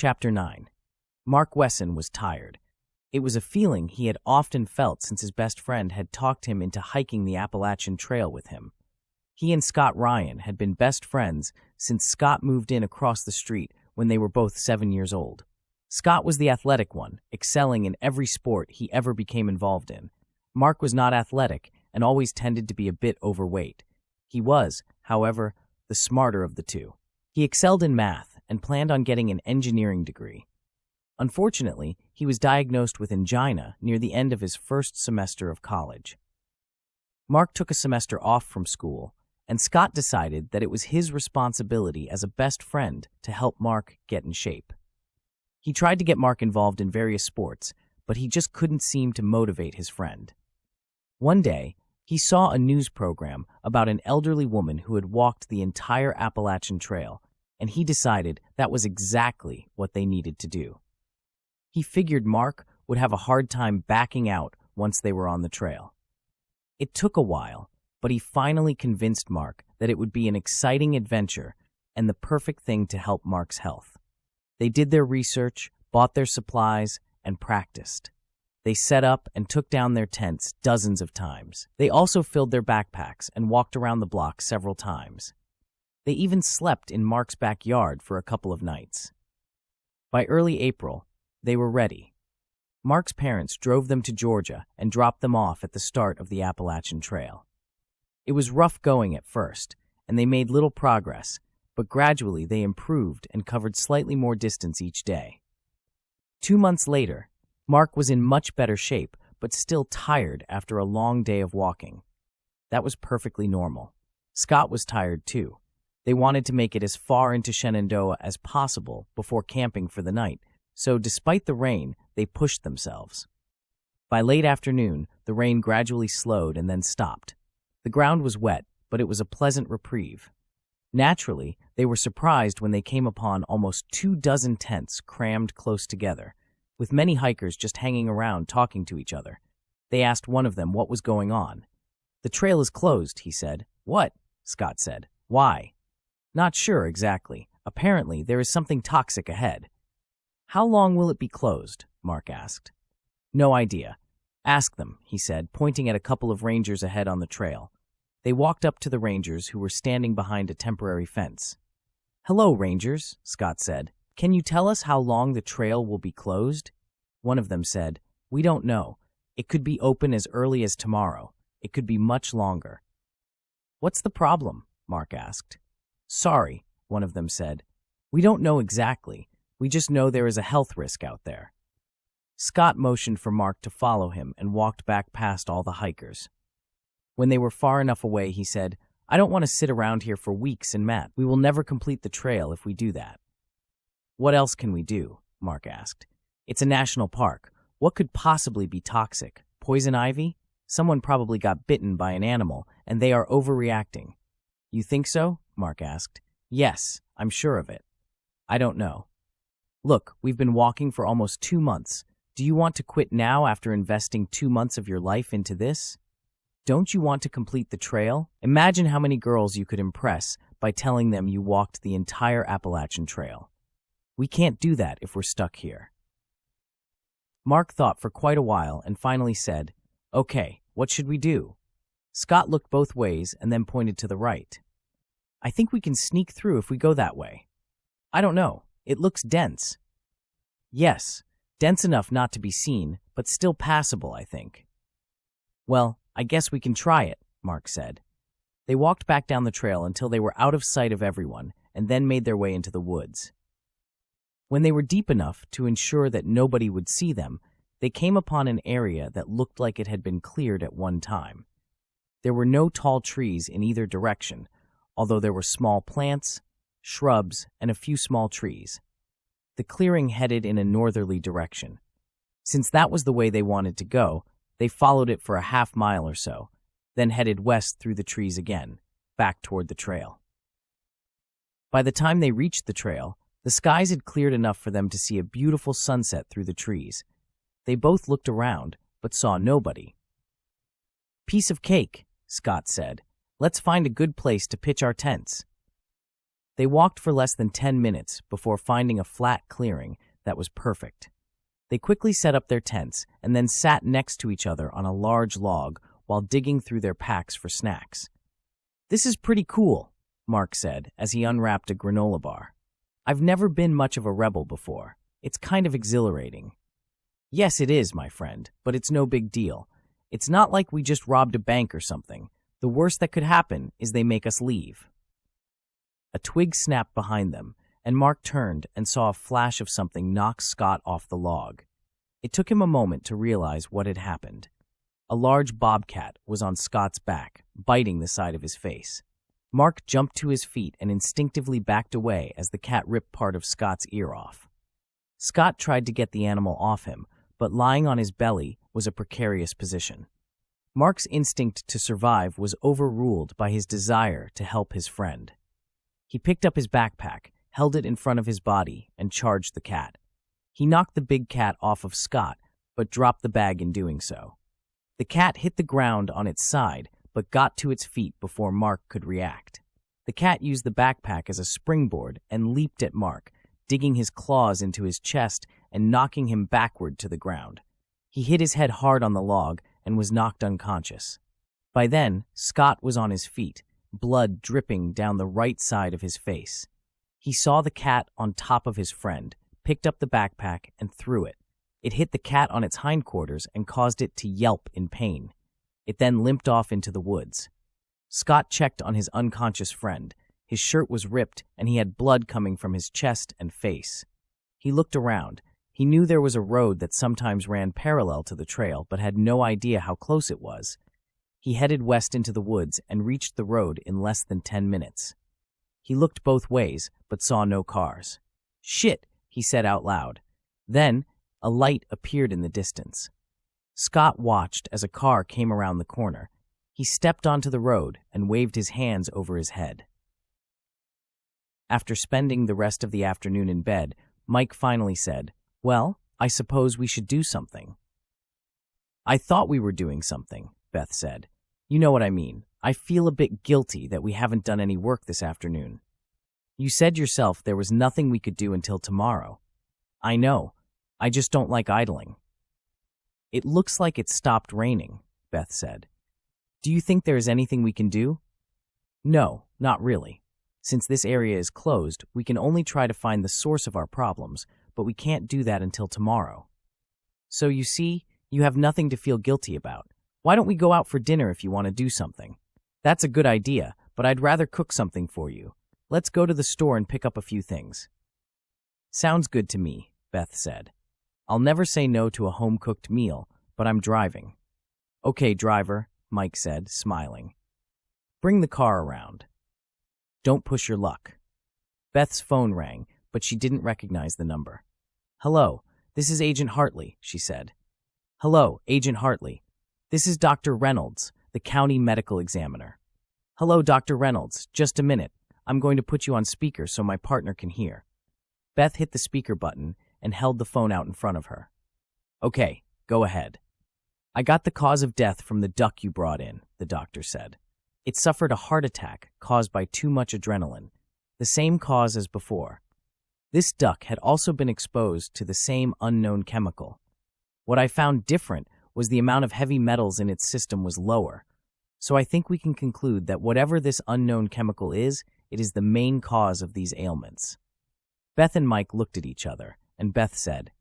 Chapter 9. Mark Wesson was tired. It was a feeling he had often felt since his best friend had talked him into hiking the Appalachian Trail with him. He and Scott Ryan had been best friends since Scott moved in across the street when they were both 7 years old. Scott was the athletic one, excelling in every sport he ever became involved in. Mark was not athletic and always tended to be a bit overweight. He was, however, the smarter of the two. He excelled in math and planned on getting an engineering degree. Unfortunately, he was diagnosed with angina near the end of his first semester of college. Mark took a semester off from school, and Scott decided that it was his responsibility as a best friend to help Mark get in shape. He tried to get Mark involved in various sports, but he just couldn't seem to motivate his friend. One day, he saw a news program about an elderly woman who had walked the entire Appalachian Trail, and he decided that was exactly what they needed to do. He figured Mark would have a hard time backing out once they were on the trail. It took a while, but he finally convinced Mark that it would be an exciting adventure and the perfect thing to help Mark's health. They did their research, bought their supplies, and practiced. They set up and took down their tents dozens of times. They also filled their backpacks and walked around the block several times. They even slept in Mark's backyard for a couple of nights. By early April, they were ready. Mark's parents drove them to Georgia and dropped them off at the start of the Appalachian Trail. It was rough going at first, and they made little progress, but gradually they improved and covered slightly more distance each day. 2 months later, Mark was in much better shape, but still tired after a long day of walking. That was perfectly normal. Scott was tired too. They wanted to make it as far into Shenandoah as possible before camping for the night, so despite the rain, they pushed themselves. By late afternoon, the rain gradually slowed and then stopped. The ground was wet, but it was a pleasant reprieve. Naturally, they were surprised when they came upon almost 24 tents crammed close together, with many hikers just hanging around talking to each other. They asked one of them what was going on. "The trail is closed," he said. "What?" Scott said. "Why?" "Not sure exactly. Apparently, there is something toxic ahead." "How long will it be closed?" Mark asked. "No idea. Ask them," he said, pointing at a couple of rangers ahead on the trail. They walked up to the rangers who were standing behind a temporary fence. "Hello, rangers," Scott said. "Can you tell us how long the trail will be closed?" One of them said, "We don't know. It could be open as early as tomorrow. It could be much longer." "What's the problem?" Mark asked. "Sorry," one of them said. "We don't know exactly. We just know there is a health risk out there." Scott motioned for Mark to follow him and walked back past all the hikers. When they were far enough away, he said, "I don't want to sit around here for weeks and Matt. We will never complete the trail if we do that." "What else can we do?" Mark asked. "It's a national park. What could possibly be toxic? Poison ivy? Someone probably got bitten by an animal, and they are overreacting." "You think so?" Mark asked. "Yes, I'm sure of it." "I don't know." "Look, we've been walking for almost 2 months. Do you want to quit now after investing 2 months of your life into this? Don't you want to complete the trail? Imagine how many girls you could impress by telling them you walked the entire Appalachian Trail. We can't do that if we're stuck here." Mark thought for quite a while and finally said, "Okay, what should we do?" Scott looked both ways and then pointed to the right. "I think we can sneak through if we go that way." "I don't know. It looks dense." "Yes, dense enough not to be seen, but still passable, I think." "Well, I guess we can try it," Mark said. They walked back down the trail until they were out of sight of everyone and then made their way into the woods. When they were deep enough to ensure that nobody would see them, they came upon an area that looked like it had been cleared at one time. There were no tall trees in either direction, although there were small plants, shrubs, and a few small trees. The clearing headed in a northerly direction. Since that was the way they wanted to go, they followed it for a half-mile or so, then headed west through the trees again, back toward the trail. By the time they reached the trail, the skies had cleared enough for them to see a beautiful sunset through the trees. They both looked around, but saw nobody. "Piece of cake," Scott said. "Let's find a good place to pitch our tents." They walked for less than 10 minutes before finding a flat clearing that was perfect. They quickly set up their tents and then sat next to each other on a large log while digging through their packs for snacks. "This is pretty cool," Mark said as he unwrapped a granola bar. "I've never been much of a rebel before. It's kind of exhilarating." "Yes, it is, my friend, but it's no big deal. It's not like we just robbed a bank or something. The worst that could happen is they make us leave." A twig snapped behind them, and Mark turned and saw a flash of something knock Scott off the log. It took him a moment to realize what had happened. A large bobcat was on Scott's back, biting the side of his face. Mark jumped to his feet and instinctively backed away as the cat ripped part of Scott's ear off. Scott tried to get the animal off him, but lying on his belly was a precarious position. Mark's instinct to survive was overruled by his desire to help his friend. He picked up his backpack, held it in front of his body, and charged the cat. He knocked the big cat off of Scott, but dropped the bag in doing so. The cat hit the ground on its side, but got to its feet before Mark could react. The cat used the backpack as a springboard and leaped at Mark, digging his claws into his chest and knocking him backward to the ground. He hit his head hard on the log and was knocked unconscious. By then, Scott was on his feet, blood dripping down the right side of his face. He saw the cat on top of his friend, picked up the backpack, and threw it. It hit the cat on its hindquarters and caused it to yelp in pain. It then limped off into the woods. Scott checked on his unconscious friend. His shirt was ripped, and he had blood coming from his chest and face. He looked around. He knew there was a road that sometimes ran parallel to the trail, but had no idea how close it was. He headed west into the woods and reached the road in less than 10 minutes. He looked both ways, but saw no cars. "Shit," he said out loud. Then, a light appeared in the distance. Scott watched as a car came around the corner. He stepped onto the road and waved his hands over his head. After spending the rest of the afternoon in bed, Mike finally said, "Well, I suppose we should do something." "I thought we were doing something," Beth said. "You know what I mean. I feel a bit guilty that we haven't done any work this afternoon." "You said yourself there was nothing we could do until tomorrow." "I know. I just don't like idling." "It looks like it stopped raining," Beth said. "Do you think there is anything we can do?" "No, not really. Since this area is closed, we can only try to find the source of our problems, but we can't do that until tomorrow." "So you see, you have nothing to feel guilty about. Why don't we go out for dinner if you want to do something?" "That's a good idea, but I'd rather cook something for you. Let's go to the store and pick up a few things." "Sounds good to me," Beth said. "I'll never say no to a home-cooked meal, but I'm driving." "Okay, driver," Mike said, smiling. "Bring the car around. Don't push your luck." Beth's phone rang, but she didn't recognize the number. "Hello, this is Agent Hartley," she said. "Hello, Agent Hartley. This is Dr. Reynolds, the county medical examiner." "Hello, Dr. Reynolds. Just a minute. I'm going to put you on speaker so my partner can hear." Beth hit the speaker button and held the phone out in front of her. "Okay, go ahead." "I got the cause of death from the duck you brought in," the doctor said. "It suffered a heart attack caused by too much adrenaline, the same cause as before. This duck had also been exposed to the same unknown chemical. What I found different was the amount of heavy metals in its system was lower, so I think we can conclude that whatever this unknown chemical is, it is the main cause of these ailments." Beth and Mike looked at each other, and Beth said,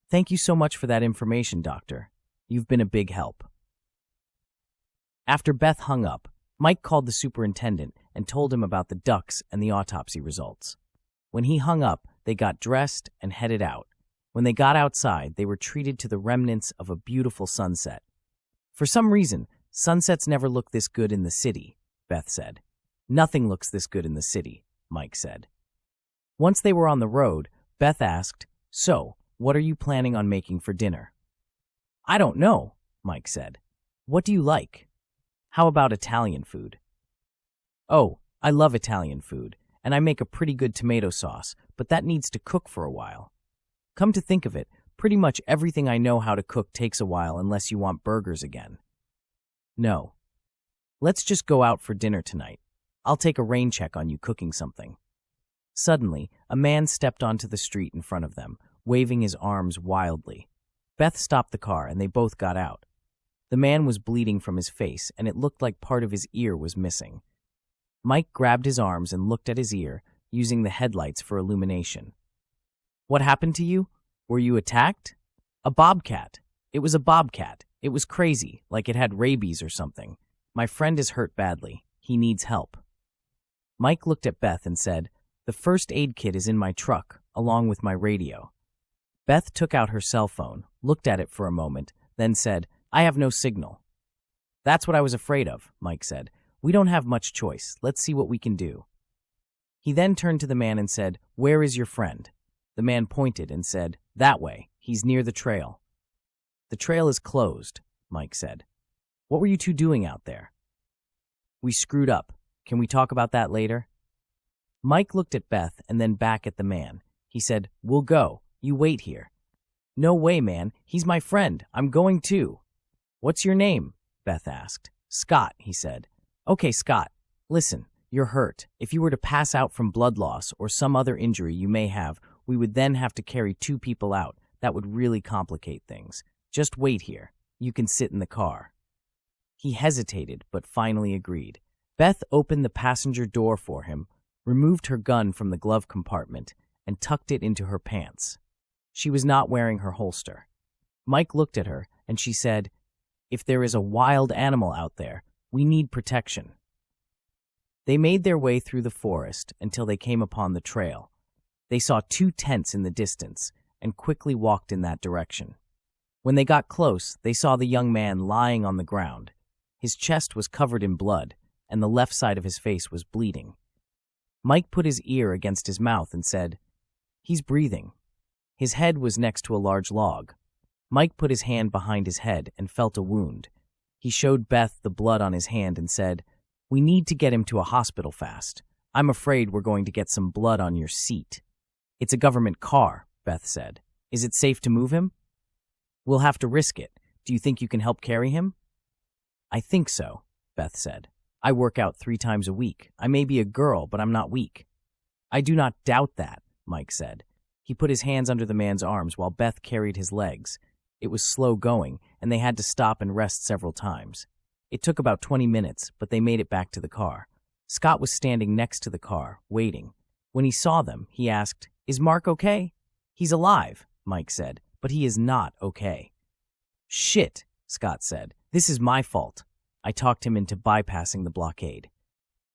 "Thank you so much for that information, Doctor. You've been a big help." After Beth hung up, Mike called the superintendent and told him about the ducks and the autopsy results. When he hung up, they got dressed and headed out. When they got outside, they were treated to the remnants of a beautiful sunset. "For some reason, sunsets never look this good in the city," Beth said. "Nothing looks this good in the city," Mike said. Once they were on the road, Beth asked, "So, what are you planning on making for dinner?" "I don't know," Mike said. "What do you like? How about Italian food?" "Oh, I love Italian food, and I make a pretty good tomato sauce, but that needs to cook for a while. Come to think of it, pretty much everything I know how to cook takes a while unless you want burgers again." "No. Let's just go out for dinner tonight. I'll take a rain check on you cooking something." Suddenly, a man stepped onto the street in front of them, waving his arms wildly. Beth stopped the car and they both got out. The man was bleeding from his face and it looked like part of his ear was missing. Mike grabbed his arms and looked at his ear, using the headlights for illumination. "What happened to you? Were you attacked?" "A bobcat. It was a bobcat. It was crazy, like it had rabies or something. My friend is hurt badly. He needs help." Mike looked at Beth and said, "The first aid kit is in my truck, along with my radio." Beth took out her cell phone, looked at it for a moment, then said, "I have no signal." "That's what I was afraid of," Mike said. "We don't have much choice. Let's see what we can do." He then turned to the man and said, "Where is your friend?" The man pointed and said, "That way. He's near the trail." "The trail is closed," Mike said. "What were you two doing out there?" "We screwed up. Can we talk about that later?" Mike looked at Beth and then back at the man. He said, "We'll go. You wait here." "No way, man. He's my friend. I'm going too." "What's your name?" Beth asked. "Scott," he said. "Okay, Scott. Listen, you're hurt. If you were to pass out from blood loss or some other injury you may have, we would then have to carry 2 people out. That would really complicate things. Just wait here. You can sit in the car." He hesitated, but finally agreed. Beth opened the passenger door for him, removed her gun from the glove compartment, and tucked it into her pants. She was not wearing her holster. Mike looked at her, and she said, "If there is a wild animal out there, we need protection." They made their way through the forest until they came upon the trail. They saw 2 tents in the distance and quickly walked in that direction. When they got close, they saw the young man lying on the ground. His chest was covered in blood, and the left side of his face was bleeding. Mike put his ear against his mouth and said, "He's breathing." His head was next to a large log. Mike put his hand behind his head and felt a wound. He showed Beth the blood on his hand and said, "We need to get him to a hospital fast. I'm afraid we're going to get some blood on your seat." "It's a government car," Beth said. "Is it safe to move him?" "We'll have to risk it. Do you think you can help carry him?" "I think so," Beth said. "I work out 3 times a week. I may be a girl, but I'm not weak." "I do not doubt that," Mike said. He put his hands under the man's arms while Beth carried his legs. It was slow going, and they had to stop and rest several times. It took about 20 minutes, but they made it back to the car. Scott was standing next to the car, waiting. When he saw them, he asked, "Is Mark okay?" "He's alive," Mike said, "but he is not okay." "Shit," Scott said. "This is my fault." I talked him into bypassing the blockade.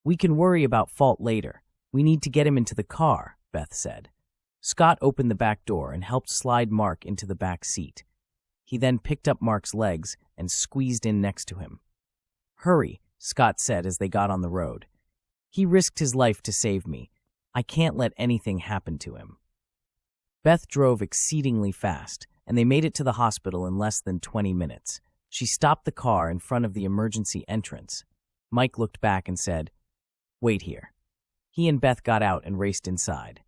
"We can worry about fault later. We need to get him into the car," Beth said. Scott opened the back door and helped slide Mark into the back seat. He then picked up Mark's legs and squeezed in next to him. "Hurry," Scott said as they got on the road. "He risked his life to save me. I can't let anything happen to him." Beth drove exceedingly fast, and they made it to the hospital in less than 20 minutes. She stopped the car in front of the emergency entrance. Mike looked back and said, "Wait here." He and Beth got out and raced inside.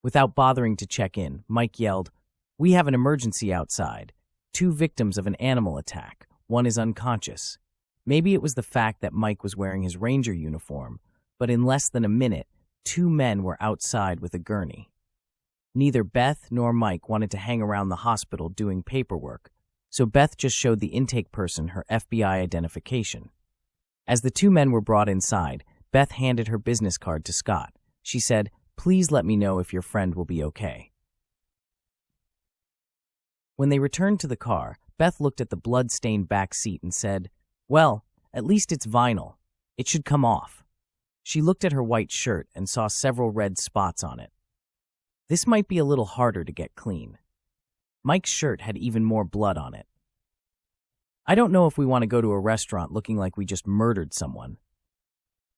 Without bothering to check in, Mike yelled, "We have an emergency outside. 2 victims of an animal attack. 1 is unconscious." Maybe it was the fact that Mike was wearing his ranger uniform, but in less than a minute, 2 men were outside with a gurney. Neither Beth nor Mike wanted to hang around the hospital doing paperwork, so Beth just showed the intake person her FBI identification. As the 2 men were brought inside, Beth handed her business card to Scott. She said, "Please let me know if your friend will be okay." When they returned to the car, Beth looked at the blood-stained back seat and said, "Well, at least it's vinyl. It should come off." She looked at her white shirt and saw several red spots on it. This might be a little harder to get clean. Mike's shirt had even more blood on it. "I don't know if we want to go to a restaurant looking like we just murdered someone."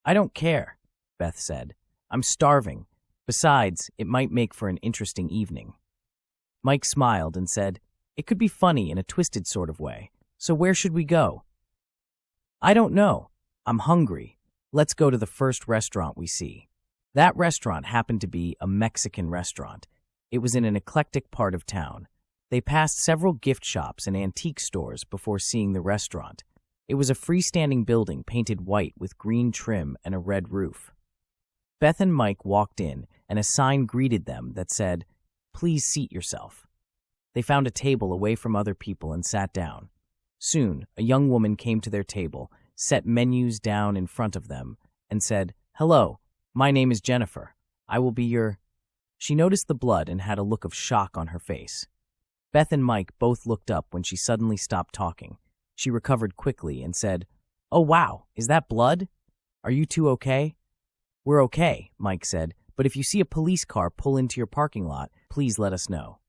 "I don't care," Beth said. "I'm starving. Besides, it might make for an interesting evening." Mike smiled and said, "It could be funny in a twisted sort of way. So where should we go?" "I don't know. I'm hungry. Let's go to the first restaurant we see." That restaurant happened to be a Mexican restaurant. It was in an eclectic part of town. They passed several gift shops and antique stores before seeing the restaurant. It was a freestanding building painted white with green trim and a red roof. Beth and Mike walked in, and a sign greeted them that said, "Please seat yourself." They found a table away from other people and sat down. Soon, a young woman came to their table, set menus down in front of them, and said, "Hello, my name is Jennifer. I will be your—" She noticed the blood and had a look of shock on her face. Beth and Mike both looked up when she suddenly stopped talking. She recovered quickly and said, "Oh wow, is that blood? Are you two okay?" "We're okay," Mike said, "but if you see a police car pull into your parking lot, please let us know."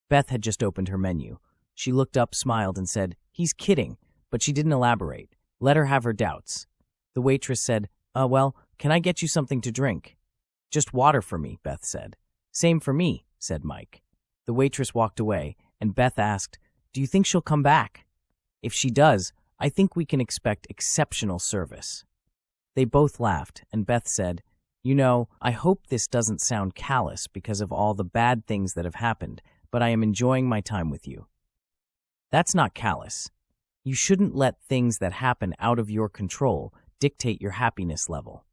Beth had just opened her menu. She looked up, smiled, and said, "He's kidding," but she didn't elaborate. Let her have her doubts. The waitress said, Well, can I get you something to drink?" "Just water for me," Beth said. "Same for me," said Mike. The waitress walked away, and Beth asked, "Do you think she'll come back?" "If she does, I think we can expect exceptional service." They both laughed, and Beth said, "You know, I hope this doesn't sound callous because of all the bad things that have happened, but I am enjoying my time with you." "That's not callous. You shouldn't let things that happen out of your control dictate your happiness level.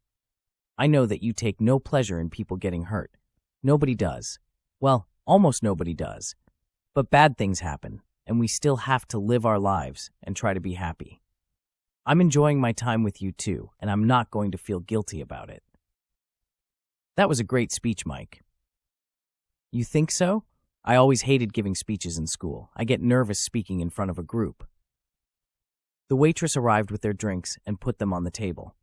I know that you take no pleasure in people getting hurt. Nobody does. Well, almost nobody does. But bad things happen, and we still have to live our lives and try to be happy. I'm enjoying my time with you too, and I'm not going to feel guilty about it." That was a great speech, Mike. "You think so? I always hated giving speeches in school. I get nervous speaking in front of a group." The waitress arrived with their drinks and put them on the table.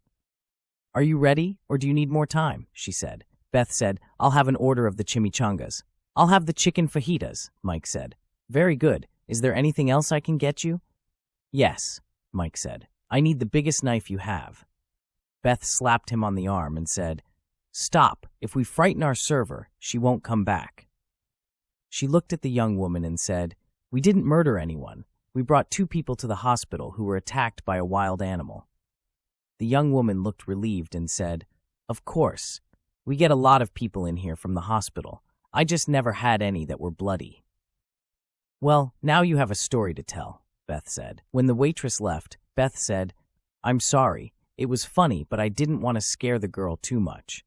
"Are you ready, or do you need more time?" she said. Beth said, "I'll have an order of the chimichangas." "I'll have the chicken fajitas," Mike said. "Very good. Is there anything else I can get you?" "Yes," Mike said. "I need the biggest knife you have." Beth slapped him on the arm and said, "Stop. If we frighten our server, she won't come back." She looked at the young woman and said, "We didn't murder anyone. We brought 2 people to the hospital who were attacked by a wild animal." The young woman looked relieved and said, "Of course. We get a lot of people in here from the hospital. I just never had any that were bloody." "Well, now you have a story to tell," Beth said. When the waitress left, Beth said, "I'm sorry. It was funny, but I didn't want to scare the girl too much."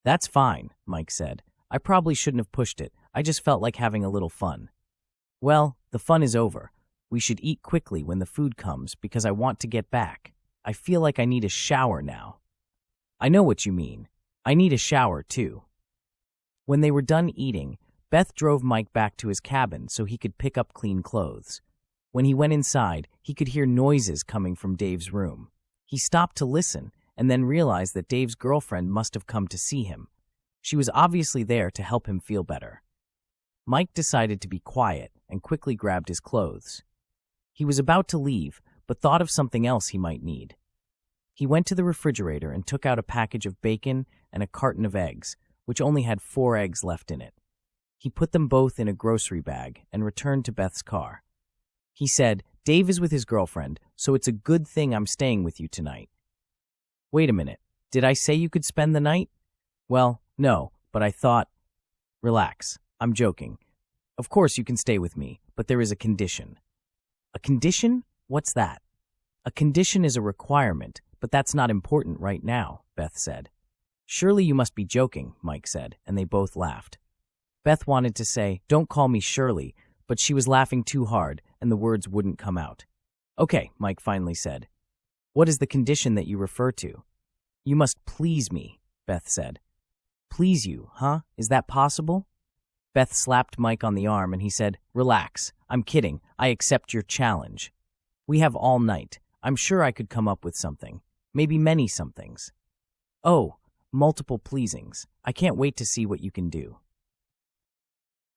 "That's fine," Mike said. "I probably shouldn't have pushed it. I just felt like having a little fun." "Well, the fun is over. We should eat quickly when the food comes because I want to get back. I feel like I need a shower now." "I know what you mean. I need a shower too." When they were done eating, Beth drove Mike back to his cabin so he could pick up clean clothes. When he went inside, he could hear noises coming from Dave's room. He stopped to listen and then realized that Dave's girlfriend must have come to see him. She was obviously there to help him feel better. Mike decided to be quiet and quickly grabbed his clothes. He was about to leave, but thought of something else he might need. He went to the refrigerator and took out a package of bacon and a carton of eggs, which only had 4 eggs left in it. He put them both in a grocery bag and returned to Beth's car. He said, "Dave is with his girlfriend, so it's a good thing I'm staying with you tonight." "Wait a minute. Did I say you could spend the night?" "Well, no, but I thought—" "Relax. I'm joking. Of course you can stay with me, but there is a condition." "A condition? What's that?" "A condition is a requirement, but that's not important right now," Beth said. "Surely you must be joking," Mike said, and they both laughed. Beth wanted to say, "Don't call me Shirley," but she was laughing too hard, and the words wouldn't come out. "Okay," Mike finally said. "What is the condition that you refer to?" "You must please me," Beth said. "Please you, huh? Is that possible?" Beth slapped Mike on the arm and he said, "Relax. I'm kidding. I accept your challenge. We have all night. I'm sure I could come up with something. Maybe many somethings. Oh, multiple pleasings. I can't wait to see what you can do."